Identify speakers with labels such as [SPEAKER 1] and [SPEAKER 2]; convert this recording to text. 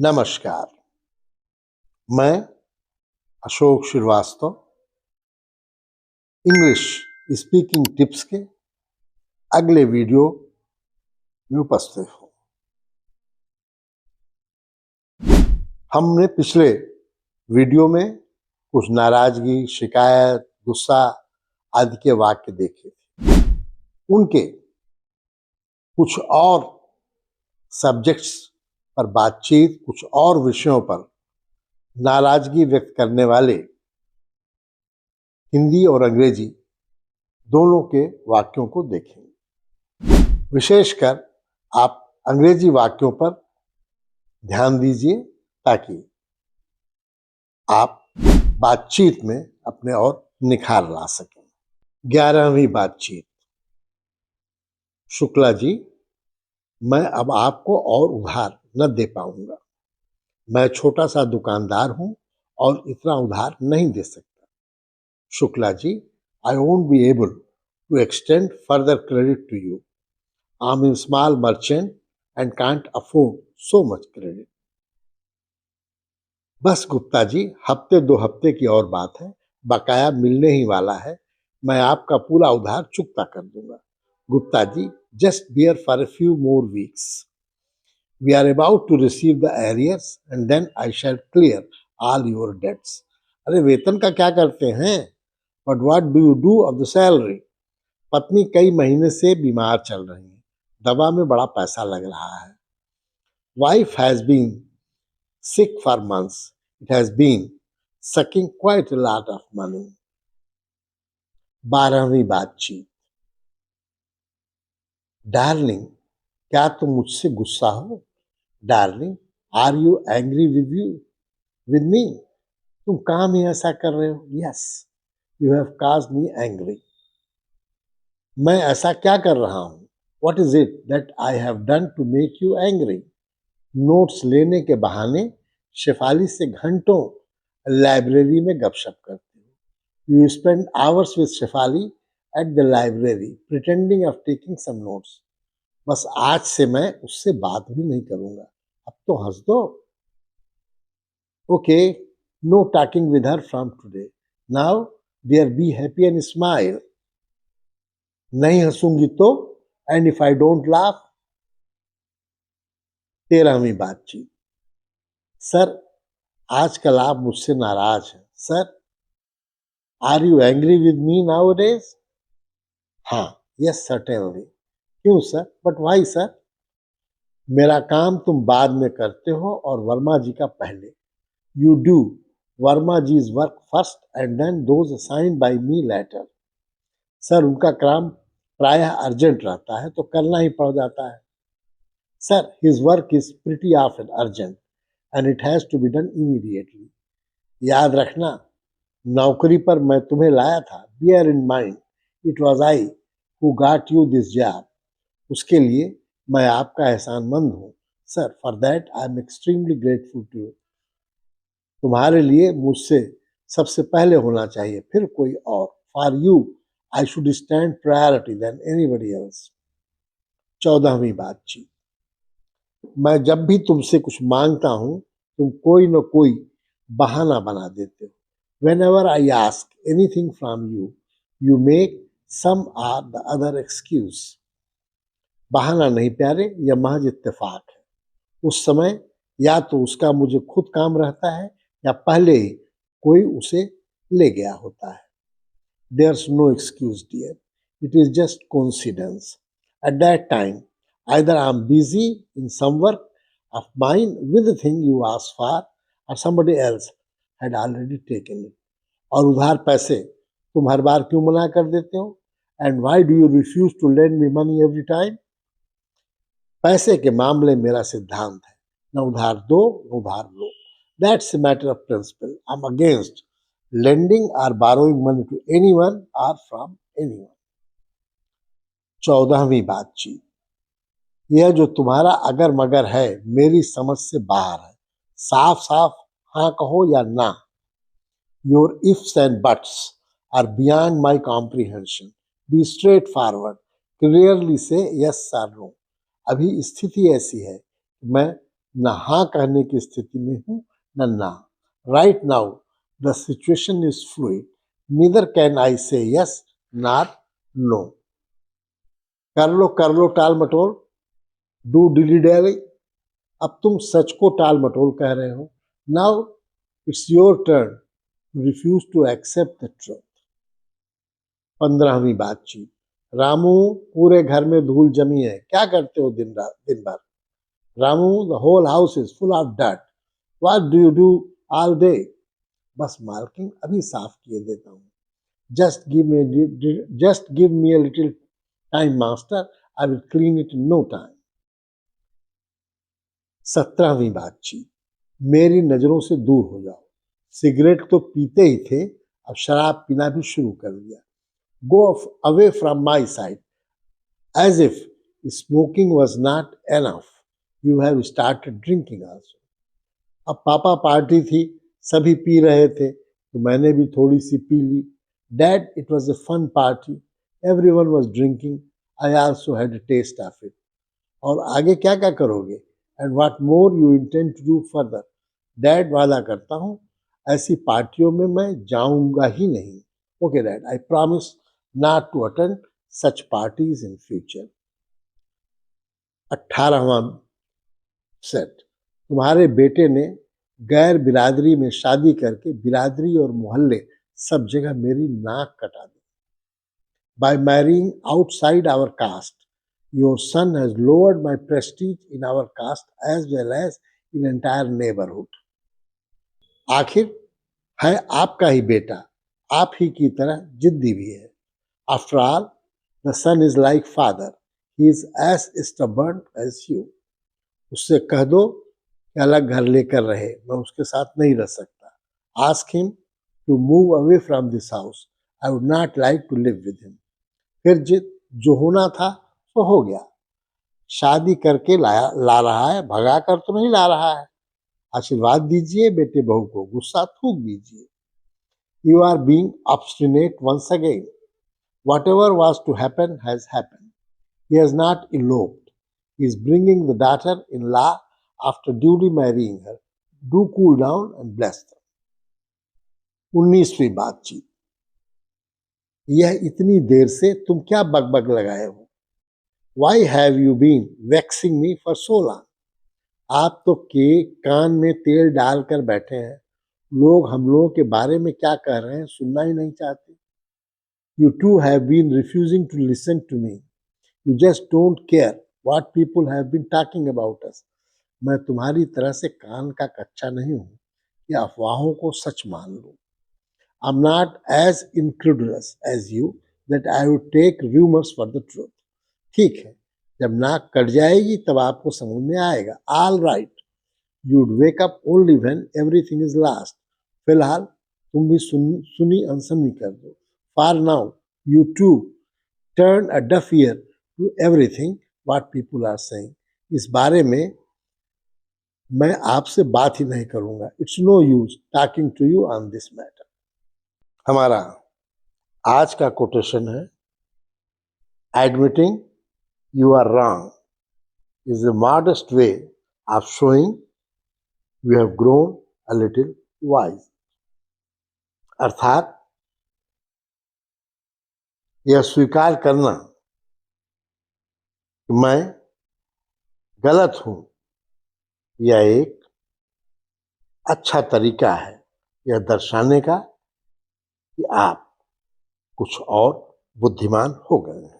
[SPEAKER 1] नमस्कार, मैं Ashok Shrivastava English speaking tips के अगले वीडियो में उपस्थित हूँ। हमने पिछले वीडियो में कुछ नाराजगी, शिकायत, गुस्सा आदि के वाक्य देखे थे। उनके कुछ और सब्जेक्ट्स पर बातचीत, कुछ और विषयों पर नाराजगी व्यक्त करने वाले हिंदी और अंग्रेजी दोनों के वाक्यों को देखेंगे। विशेषकर आप अंग्रेजी वाक्यों पर ध्यान दीजिए ताकि आप बातचीत में अपने और निखार ला सकें। 11वीं बातचीत। शुक्ला जी, मैं अब आपको और उधार न दे पाऊंगा। मैं छोटा सा दुकानदार हूं और इतना उधार नहीं दे सकता। Shukla ji, I won't be able to extend further credit to you. I'm a small merchant and can't afford so much credit. बस गुप्ता जी, हफ्ते 2 हफ्ते की और बात है, बकाया मिलने ही वाला है। मैं आपका पूरा उधार चुकता कर दूंगा। Gupta ji, just bear for a few more weeks. We are about to receive the arrears and then I shall clear all your debts. अरे वेतन का क्या करते हैं? But what do you do of the salary? पत्नी कई महीने से बीमार चल रही है, दवा में बड़ा पैसा लग रहा है। Wife has been sick for months. It has been sucking quite a lot of money. 12वीं बातचीत। डार्लिंग, क्या तुम मुझसे गुस्सा हो? Darling, are you angry with me? तुम काम ही ऐसा कर रहे हो? Yes, you have caused me angry. मैं ऐसा क्या कर रहा हूं? What is it that I have done to make you angry? Notes लेने के बहाने शेफाली से घंटों लाइब्रेरी में गपशप करते हो। You spend hours with Shefali at the library pretending of taking some notes. बस आज से मैं उससे बात भी नहीं करूंगा। अब तो हंस दो। Okay, no talking with her from today. Now dear be happy and smile. नहीं हंसूंगी तो? And if I don't laugh? 13वीं बातचीत। सर, आजकल आप मुझसे नाराज हैं। Sir, are you angry with me nowadays? हाँ, यस सर्टेनली। क्यों सर? But why sir? मेरा काम तुम बाद में करते हो और वर्मा जी का पहले। You do Verma ji's work first and then those assigned by me later. Sir, उनका काम प्रायः अर्जेंट रहता है तो करना ही पड़ जाता है। Sir, his work is pretty often urgent and it has to be done immediately. याद रखना, नौकरी पर मैं तुम्हें लाया था। Bear in mind, it was I who got you this job. उसके लिए मैं आपका एहसानमंद हूँ। Sir, for that I am extremely grateful to you. तुम्हारे लिए मुझसे सबसे पहले होना चाहिए, फिर कोई और। For you, I should stand priority than anybody else. 14वीं बातचीत। मैं जब भी तुमसे कुछ मांगता हूं, तुम कोई न कोई बहाना बना देते हो। Whenever I ask anything from you, you make some or the other excuse. बहाना नहीं प्यारे, यह महज इत्तेफाक है। उस समय या तो उसका मुझे खुद काम रहता है या पहले ही कोई उसे ले गया होता है। There's no excuse, dear. It is just coincidence. At that time, either I'm busy in some work of mine with the thing you asked for, or somebody else had already taken it. और उधार पैसे तुम हर बार क्यों मना कर देते हो? And why do you refuse to lend me money every time? पैसे के मामले मेरा सिद्धांत है, न उधार दो न उधार लो। That's a matter of principle. I'm against lending or borrowing money to anyone or from anyone. 14वीं बातचीत। यह जो तुम्हारा अगर मगर है मेरी समझ से बाहर है। साफ साफ हाँ कहो या ना। Your ifs and buts are beyond my comprehension. Be straight forward, clearly से यस और नो। अभी स्थिति ऐसी है कि मैं न हाँ कहने की स्थिति में हूं न ना। Right now the situation is fluid, neither can I से यस नॉट नो। कर लो टाल मटोल, डू डिली डेली। अब तुम सच को टाल मटोल कह रहे हो। Now it's your turn to refuse to accept the truth. 15वीं बातचीत। रामू, पूरे घर में धूल जमी है, क्या करते हो दिन भर? Ramu, the whole house is full of dust, what do you do all day? बस मालकिन, अभी साफ किए देता हूँ। Just give me a little time master, I will clean it in no time. 17वीं बातचीत। मेरी नजरों से दूर हो जाओ, सिगरेट तो पीते ही थे, अब शराब पीना भी शुरू कर दिया। Go away from my sight, as if smoking was not enough. You have started drinking also. अब पापा पार्टी थी, सभी पी रहे थे, तो मैंने भी थोड़ी सी पी ली। Dad, it was a fun party. Everyone was drinking. I also had a taste of it. और आगे क्या क्या करोगे? And what more you intend to do further? Dad, वादा करता हूँ, ऐसी पार्टियों में मैं जाऊंगा ही नहीं। Okay, Dad, I promise not to attend such parties in future. 18वां सेट। तुम्हारे बेटे ने गैर बिरादरी में शादी करके बिरादरी और मोहल्ले सब जगह मेरी नाक कटा दी। By marrying outside our caste, your son has lowered my prestige in our caste as well as in entire neighborhood. आखिर है आपका ही बेटा, आप ही की तरह जिद्दी भी है। After all, the son is like father. He is as stubborn as you. उससे कह दो कि अलग घर लेकर रहे, मैं उसके साथ नहीं रह सकता। Ask him to move away from this house. I would not like to live with him. फिर जो होना था वो हो गया। शादी करके ला रहा है, भगा कर तो नहीं ला रहा है। आशीर्वाद दीजिए बेटे बहू को, गुस्सा थूक दीजिए। You are being obstinate once again. Whatever was to happen has happened. He has not eloped. He is bringing the daughter-in-law after duly marrying her. Do cool down and bless them. 19वीं बातचीत। यह इतनी देर से तुम क्या बकबक लगाए हो? Why have you been vexing me for so long? आप तो के कान में तेल डालकर बैठे हैं, लोग हम लोगों के बारे में क्या कह रहे हैं सुनना ही नहीं चाहते। You too have been refusing to listen to me. You just don't care what people have been talking about us. मैं तुम्हारी तरह से कान का कच्चा नहीं हूं कि अफवाहों को सच मान लूं। I'm not as incredulous as you that I would take rumors for the truth. ठीक है, जब नाक कट जाएगी तब आपको समझ में आएगा। All right, you'd wake up only when everything is lost. फिलहाल तुम भी सुनी अनसुनी कर दो। For now, you too turn a deaf ear to everything what people are saying. इस बारे में मैं आपसे बात ही नहीं करूंगा। It's no use talking to you on this matter. हमारा आज का कोटेशन है, Admitting you are wrong is a modest way of showing you have grown a little wise. अर्थात यह स्वीकार करना कि मैं गलत हूं, यह एक अच्छा तरीका है यह दर्शाने का कि आप कुछ और बुद्धिमान हो गए हैं।